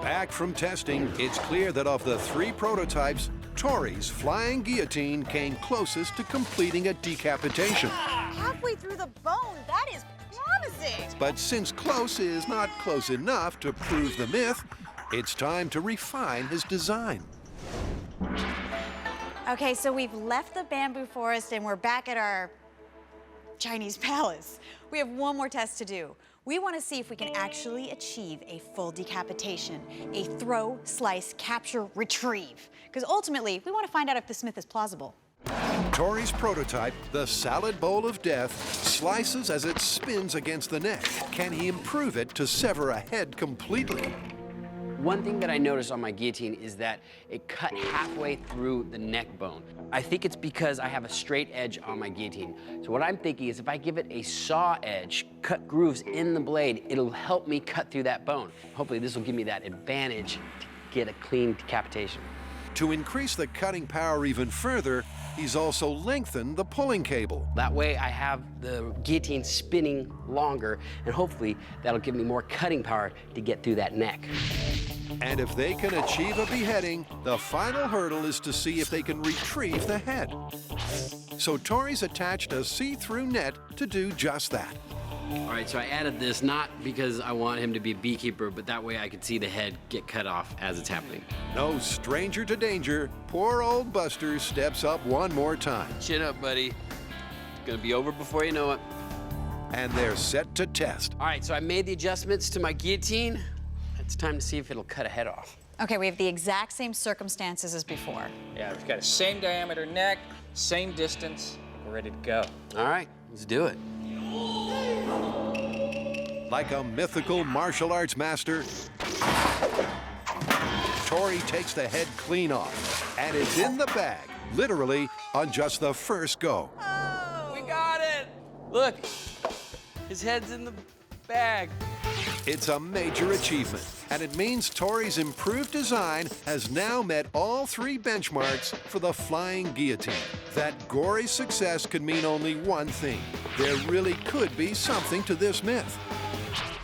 Back from testing, it's clear that of the 3 prototypes, Tory's flying guillotine came closest to completing a decapitation. Halfway through the bone, that is promising. But since close is not close enough to prove the myth, it's time to refine his design. Okay, so we've left the bamboo forest and we're back at our Chinese palace. We have one more test to do. We want to see if we can actually achieve a full decapitation, a throw, slice, capture, retrieve. Because ultimately, we want to find out if this myth is plausible. Tory's prototype, the salad bowl of death, slices as it spins against the neck. Can he improve it to sever a head completely? One thing that I noticed on my guillotine is that it cut halfway through the neck bone. I think it's because I have a straight edge on my guillotine. So what I'm thinking is if I give it a saw edge, cut grooves in the blade, it'll help me cut through that bone. Hopefully this will give me that advantage to get a clean decapitation. To increase the cutting power even further, he's also lengthened the pulling cable. That way I have the guillotine spinning longer, and hopefully that'll give me more cutting power to get through that neck. And if they can achieve a beheading, the final hurdle is to see if they can retrieve the head. So Tory's attached a see-through net to do just that. All right, so I added this not because I want him to be a beekeeper, but that way I could see the head get cut off as it's happening. No stranger to danger, poor old Buster steps up one more time. Chin up, buddy. It's gonna be over before you know it. And they're set to test. All right, so I made the adjustments to my guillotine. It's time to see if it'll cut a head off. Okay, we have the exact same circumstances as before. Yeah, we've got the same diameter neck, same distance. We're ready to go. All right, let's do it. Like a mythical martial arts master, Tory takes the head clean off, and it's in the bag, literally on just the first go. Oh. We got it! Look, his head's in the bag. It's a major achievement, and it means Tory's improved design has now met all 3 benchmarks for the flying guillotine. That gory success could mean only one thing. There really could be something to this myth.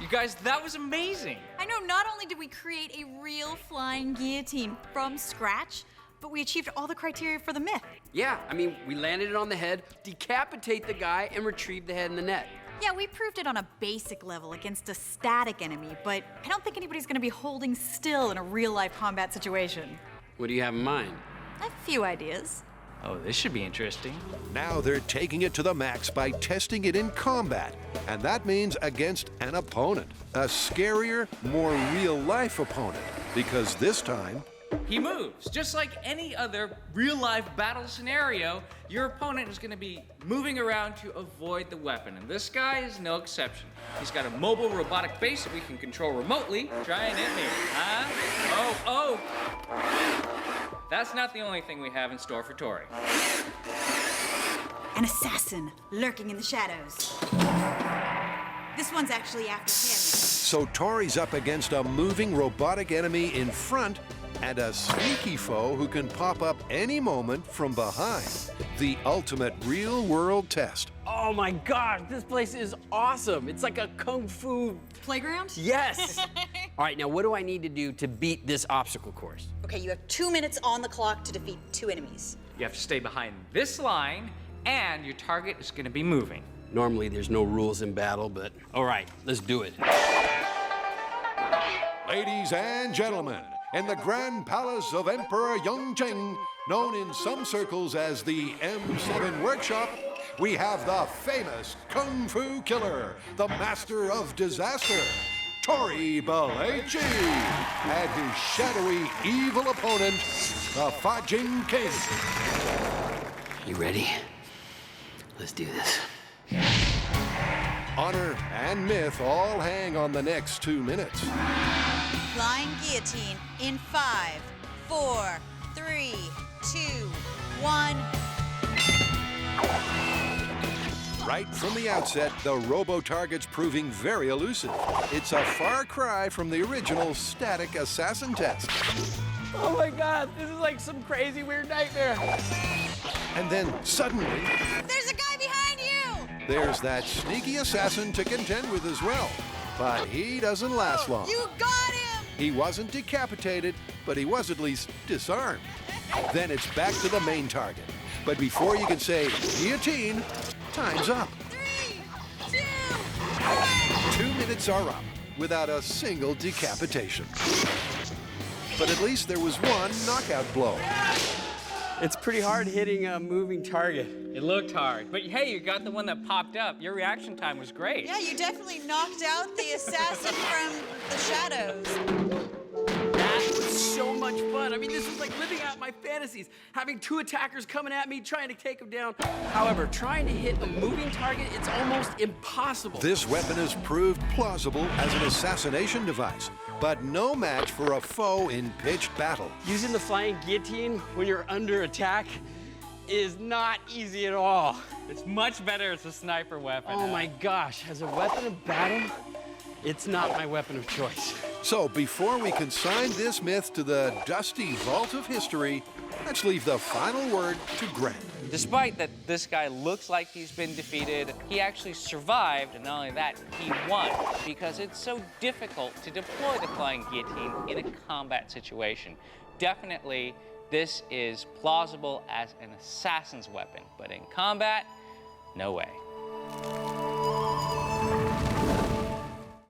You guys, that was amazing. I know, not only did we create a real flying guillotine from scratch, but we achieved all the criteria for the myth. Yeah, I mean, we landed it on the head, decapitate the guy, and retrieve the head in the net. Yeah, we proved it on a basic level against a static enemy, but I don't think anybody's gonna be holding still in a real-life combat situation. What do you have in mind? A few ideas. Oh, this should be interesting. Now they're taking it to the max by testing it in combat, and that means against an opponent, a scarier, more real-life opponent, because this time, He moves. Just like any other real-life battle scenario, your opponent is going to be moving around to avoid the weapon, and this guy is no exception. He's got a mobile robotic base that we can control remotely. Try and hit me, huh? Oh! That's not the only thing we have in store for Tory. An assassin lurking in the shadows. This one's actually after him. so Tory's up against a moving robotic enemy in front and a sneaky foe who can pop up any moment from behind. The ultimate real-world test. Oh my gosh, this place is awesome. It's like a kung fu Playground? Yes. All right, now what do I need to do to beat this obstacle course? Okay, you have 2 minutes on the clock to defeat 2 enemies. You have to stay behind this line, and your target is going to be moving. Normally there's no rules in battle, but all right, let's do it. Ladies and gentlemen, in the Grand Palace of Emperor Qing, known in some circles as the M7 Workshop, we have the famous Kung Fu Killer, the Master of Disaster, Tory Balaji, and his shadowy, evil opponent, the Fajing King. You ready? Let's do this. Honor and myth all hang on the next 2 minutes. Flying guillotine in 5, 4, 3, 2, 1. Right from the outset, the robo-target's proving very elusive. It's a far cry from the original static assassin test. Oh my God, this is like some crazy weird nightmare. And then suddenly, There's a guy behind you! there's that sneaky assassin to contend with as well. But he doesn't last long. You got him! He wasn't decapitated, but he was at least disarmed. Then it's back to the main target. But before you can say guillotine, time's up. 3, 2, 1. 2 minutes are up without a single decapitation. But at least there was one knockout blow. It's pretty hard hitting a moving target. It looked hard, but hey, you got the one that popped up. Your reaction time was great. Yeah, you definitely knocked out the assassin from the shadows. That was so much fun. I mean, this was like living out my fantasies, having 2 attackers coming at me, trying to take them down. However, trying to hit a moving target, it's almost impossible. This weapon has proved plausible as an assassination device, but no match for a foe in pitched battle. Using the flying guillotine when you're under attack is not easy at all. It's much better as a sniper weapon. Oh my gosh, as a weapon of battle, it's not my weapon of choice. So before we consign this myth to the dusty vault of history, let's leave the final word to Grant. Despite that this guy looks like he's been defeated, he actually survived, and not only that, he won, because it's so difficult to deploy the flying guillotine in a combat situation. Definitely, this is plausible as an assassin's weapon, but in combat, no way.